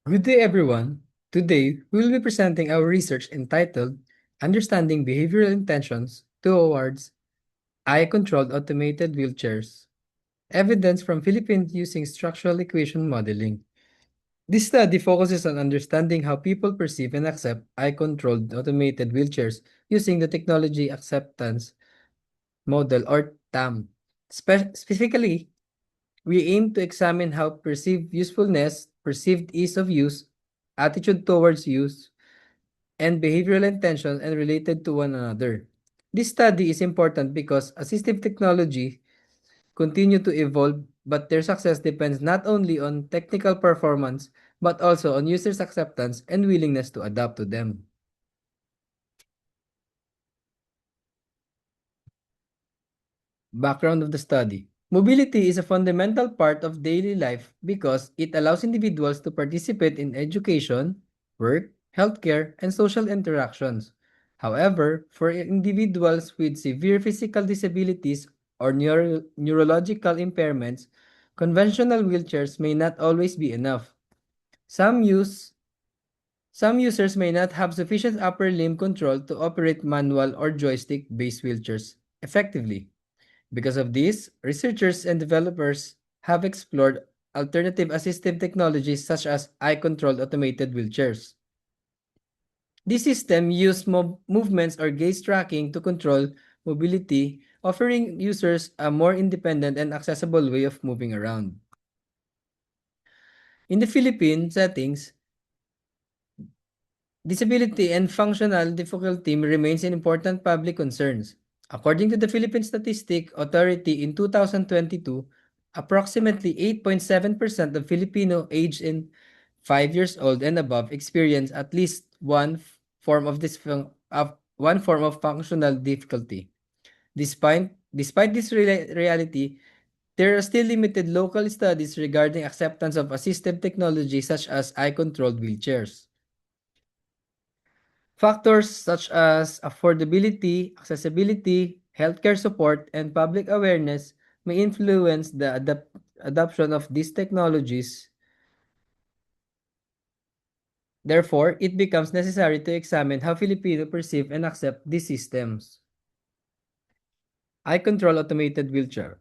Good day, everyone. Today, we will be presenting our research entitled Understanding Behavioral Intentions Towards Eye-Controlled Automated Wheelchairs. Evidence from Philippines using structural equation modeling. This study focuses on understanding how people perceive and accept eye-controlled automated wheelchairs using the Technology Acceptance Model or TAM. Specifically, we aim to examine how perceived usefulness, perceived ease of use, attitude towards use, and behavioral intention and related to one another. This study is important because assistive technology continue to evolve, but their success depends not only on technical performance but also on users' acceptance and willingness to adapt to them. Background of the study. Mobility is a fundamental part of daily life because it allows individuals to participate in education, work, healthcare, and social interactions. However, for individuals with severe physical disabilities or neurological impairments, conventional wheelchairs may not always be enough. Some use some users may not have sufficient upper limb control to operate manual or joystick-based wheelchairs effectively. Because of this, researchers and developers have explored alternative assistive technologies such as eye-controlled automated wheelchairs. This system uses movements or gaze tracking to control mobility, offering users a more independent and accessible way of moving around. In the Philippine settings, disability and functional difficulty remains an important public concerns. According to the Philippine Statistic Authority in 2022, approximately 8.7% of Filipino aged in 5 years old and above experience at least one form of functional difficulty. Despite this reality, there are still limited local studies regarding acceptance of assistive technology such as eye-controlled wheelchairs. Factors such as affordability, accessibility, healthcare support, and public awareness may influence the adoption of these technologies. Therefore, it becomes necessary to examine how Filipinos perceive and accept these systems. Eye control automated wheelchair.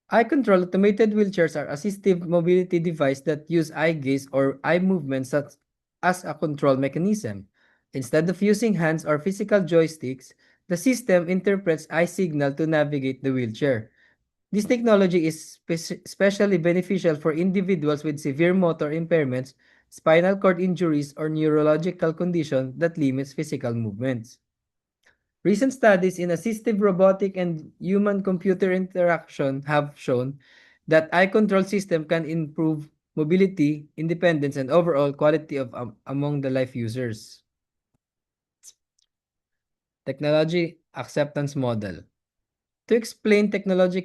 Eye control automated wheelchairs are assistive mobility devices that use eye gaze or eye movements as a control mechanism. Instead of using hands or physical joysticks, the system interprets eye signal to navigate the wheelchair. This technology is especially beneficial for individuals with severe motor impairments, spinal cord injuries, or neurological conditions that limits physical movements. Recent studies in assistive robotic and human-computer interaction have shown that eye control system can improve mobility, independence, and overall quality of among the life users. Technology acceptance model. To explain technology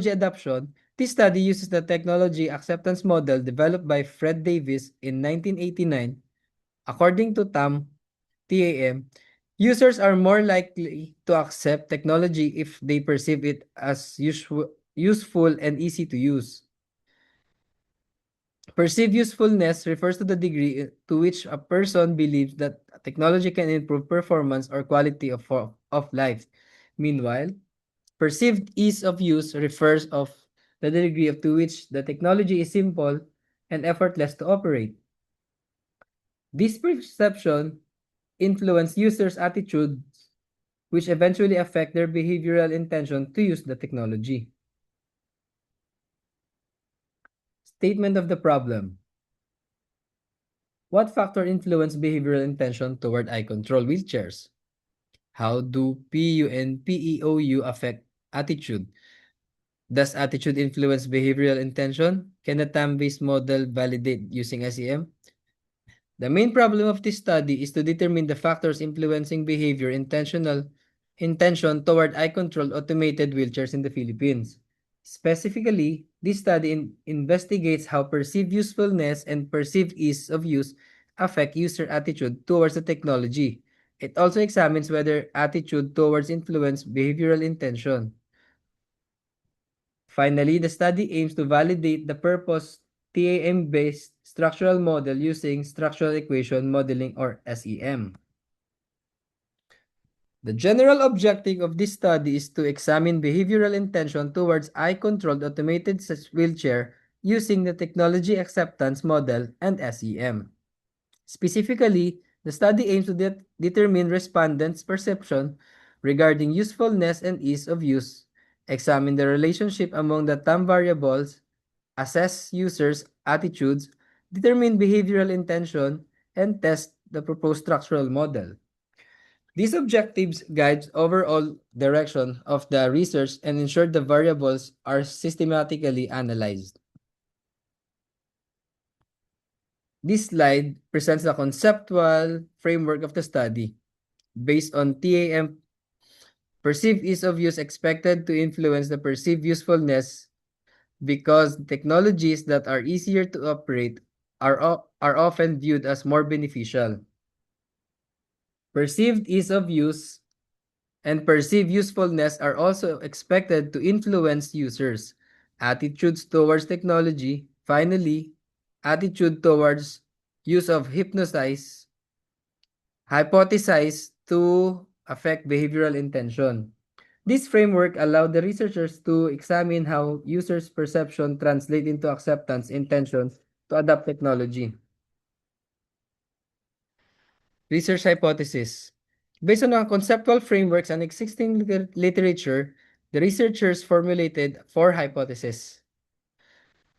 adoption, this study uses the technology acceptance model developed by Fred Davis in 1989. According to TAM, users are more likely to accept technology if they perceive it as useful and easy to use. Perceived usefulness refers to the degree to which a person believes that technology can improve performance or quality of life. Meanwhile, perceived ease of use refers of the degree to which the technology is simple and effortless to operate. This perception influence users' attitudes, which eventually affect their behavioral intention to use the technology. Statement of the problem. What factor influence behavioral intention toward eye control wheelchairs? How do PU and PEOU affect attitude? Does attitude influence behavioral intention? Can a TAM-based model validate using SEM? The main problem of this study is to determine the factors influencing intention toward eye-controlled automated wheelchairs in the Philippines. Specifically, this study investigates how perceived usefulness and perceived ease of use affect user attitude towards the technology. It also examines whether attitude towards influence behavioral intention. Finally, the study aims to validate the purpose TAM-based structural model using structural equation modeling or SEM. The general objective of this study is to examine behavioral intention towards eye-controlled automated wheelchair using the technology acceptance model and SEM. Specifically, the study aims to determine respondents' perception regarding usefulness and ease of use, examine the relationship among the TAM variables, assess users' attitudes, determine behavioral intention, and test the proposed structural model. These objectives guide overall direction of the research and ensure the variables are systematically analyzed. This slide presents the conceptual framework of the study. Based on TAM, perceived ease of use expected to influence the perceived usefulness because technologies that are easier to operate are often viewed as more beneficial. Perceived ease of use and perceived usefulness are also expected to influence users' attitudes towards technology. Finally, attitude towards use of hypnosis hypothesized to affect behavioral intention. This framework allowed the researchers to examine how users' perception translate into acceptance intentions to adopt technology. Research hypothesis. Based on our conceptual frameworks and existing literature, the researchers formulated 4 hypotheses.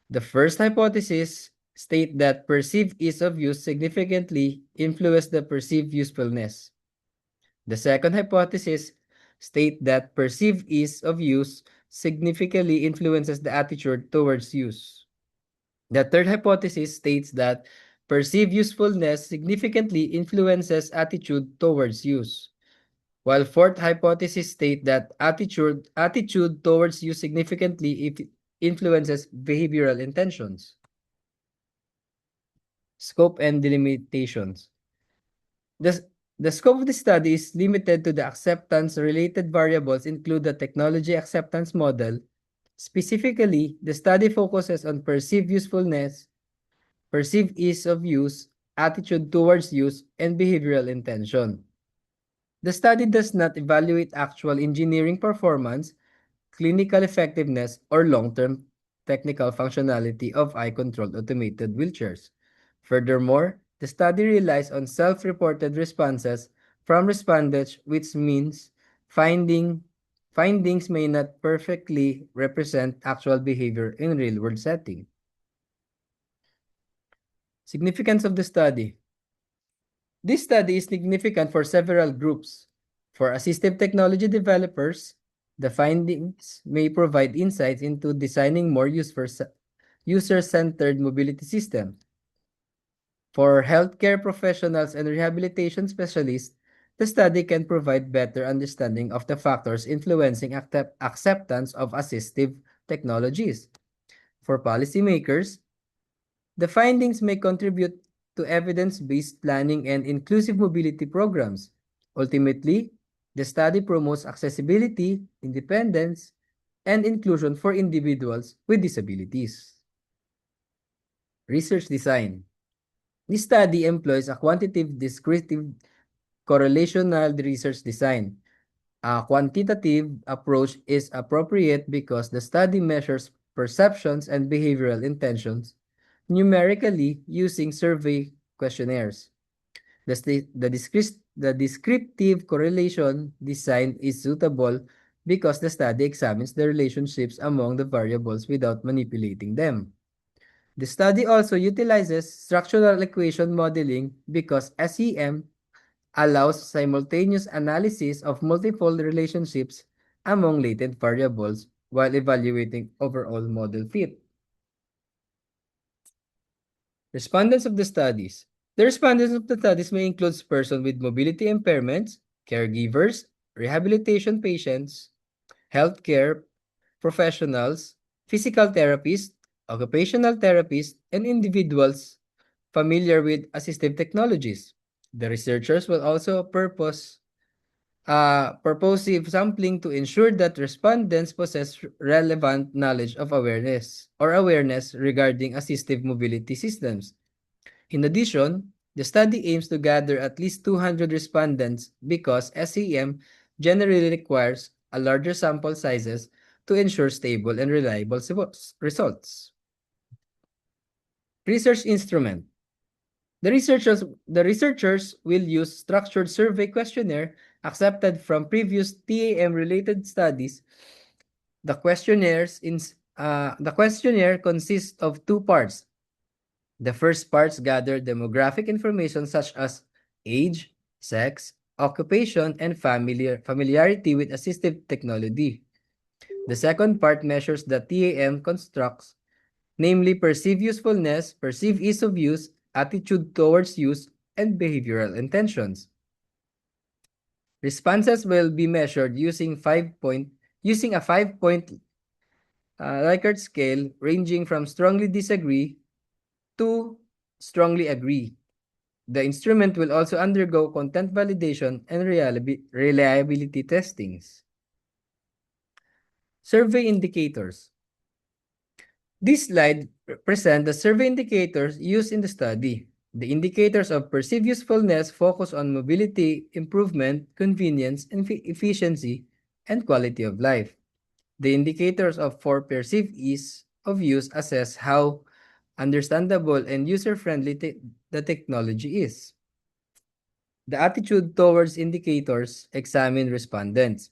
The first hypothesis state that perceived ease of use significantly influenced the perceived usefulness. The second hypothesis state that perceived ease of use significantly influences the attitude towards use. The third hypothesis states that perceived usefulness significantly influences attitude towards use, while fourth hypothesis state that attitude towards use significantly influences behavioral intentions. Scope and delimitations. The scope of the study is limited to the acceptance-related variables include the technology acceptance model. Specifically, the study focuses on perceived usefulness, perceived ease of use, attitude towards use, and behavioral intention. The study does not evaluate actual engineering performance, clinical effectiveness, or long-term technical functionality of eye-controlled automated wheelchairs. Furthermore, the study relies on self-reported responses from respondents, which means findings may not perfectly represent actual behavior in real-world setting. Significance of the study. This study is significant for several groups. For assistive technology developers, the findings may provide insights into designing more user-centered mobility systems. For healthcare professionals and rehabilitation specialists, the study can provide better understanding of the factors influencing acceptance of assistive technologies. For policymakers, the findings may contribute to evidence-based planning and inclusive mobility programs. Ultimately, the study promotes accessibility, independence, and inclusion for individuals with disabilities. Research design. This study employs a quantitative descriptive correlational research design. A quantitative approach is appropriate because the study measures perceptions and behavioral intentions numerically using survey questionnaires. The descriptive correlation design is suitable because the study examines the relationships among the variables without manipulating them. The study also utilizes structural equation modeling because SEM allows simultaneous analysis of multiple relationships among latent variables while evaluating overall model fit. Respondents of the studies. The respondents of the studies may include persons with mobility impairments, caregivers, rehabilitation patients, healthcare professionals, physical therapists, occupational therapists, and individuals familiar with assistive technologies. The researchers will also purpose purposive sampling to ensure that respondents possess relevant knowledge of awareness regarding assistive mobility systems. In addition, the study aims to gather at least 200 respondents because SEM generally requires a larger sample sizes to ensure stable and reliable results. Research instrument. The researchers will use structured survey questionnaire accepted from previous TAM-related studies. The questionnaire consists of two parts. The first parts gather demographic information such as age, sex, occupation, and familiarity with assistive technology. The second part measures the TAM constructs, namely perceived usefulness, perceived ease of use, attitude towards use, and behavioral intentions. Responses will be measured using a 5-point Likert scale ranging from strongly disagree to strongly agree. The instrument will also undergo content validation and reliability testings. Survey indicators. This slide presents the survey indicators used in the study. The indicators of perceived usefulness focus on mobility, improvement, convenience, and efficiency, and quality of life. The indicators for perceived ease of use assess how understandable and user-friendly the technology is. The attitude towards indicators examine respondents'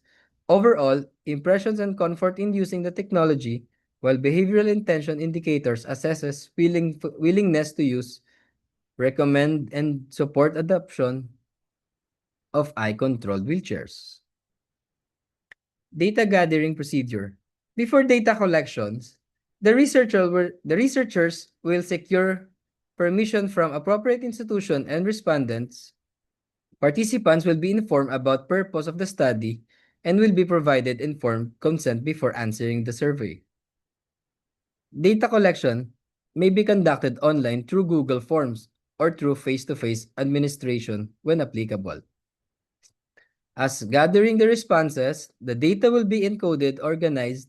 overall impressions and comfort in using the technology, while behavioral intention indicators assesses willingness to use, recommend, and support adoption of eye-controlled wheelchairs. Data gathering procedure. Before data collections, the researchers will secure permission from appropriate institution and respondents. Participants will be informed about purpose of the study and will be provided informed consent before answering the survey. Data collection may be conducted online through Google Forms or through face-to-face administration when applicable. As gathering the responses, the data will be encoded, organized,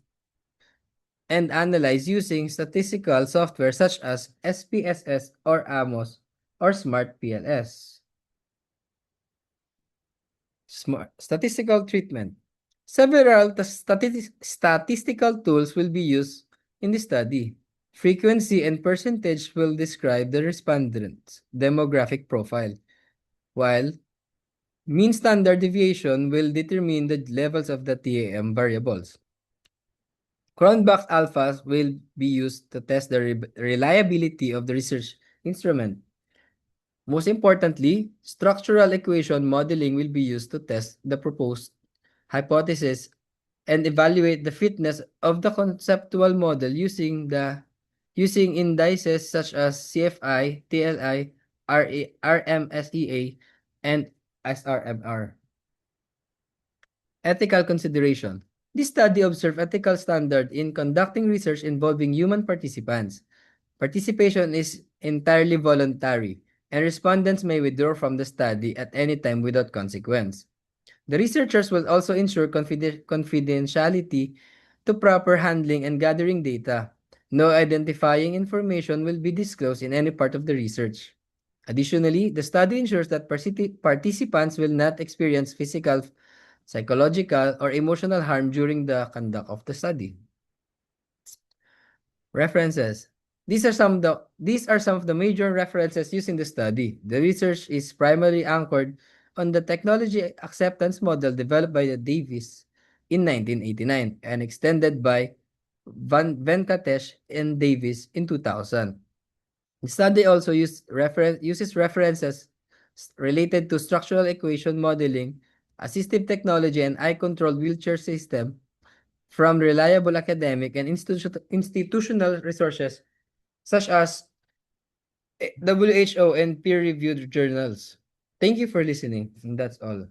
and analyzed using statistical software such as SPSS or AMOS or Smart PLS. Statistical treatment. Several statistical tools will be used in the study. Frequency and percentage will describe the respondent's demographic profile, while mean standard deviation will determine the levels of the TAM variables. Cronbach alphas will be used to test the reliability of the research instrument. Most importantly, structural equation modeling will be used to test the proposed hypothesis and evaluate the fitness of the conceptual model using indices such as CFI, TLI, RMSEA, and SRMR. Ethical consideration. This study observed ethical standard in conducting research involving human participants. Participation is entirely voluntary, and respondents may withdraw from the study at any time without consequence. The researchers will also ensure confidentiality to proper handling and gathering data. No identifying information will be disclosed in any part of the research. Additionally, the study ensures that participants will not experience physical, psychological, or emotional harm during the conduct of the study. References. These are some of the major references used in the study. The research is primarily anchored on the technology acceptance model developed by Davis in 1989 and extended by Venkatesh and Davis in 2000. The study also uses references related to structural equation modeling, assistive technology, and eye-controlled wheelchair system from reliable academic and institutional resources such as WHO and peer-reviewed journals. Thank you for listening, and that's all.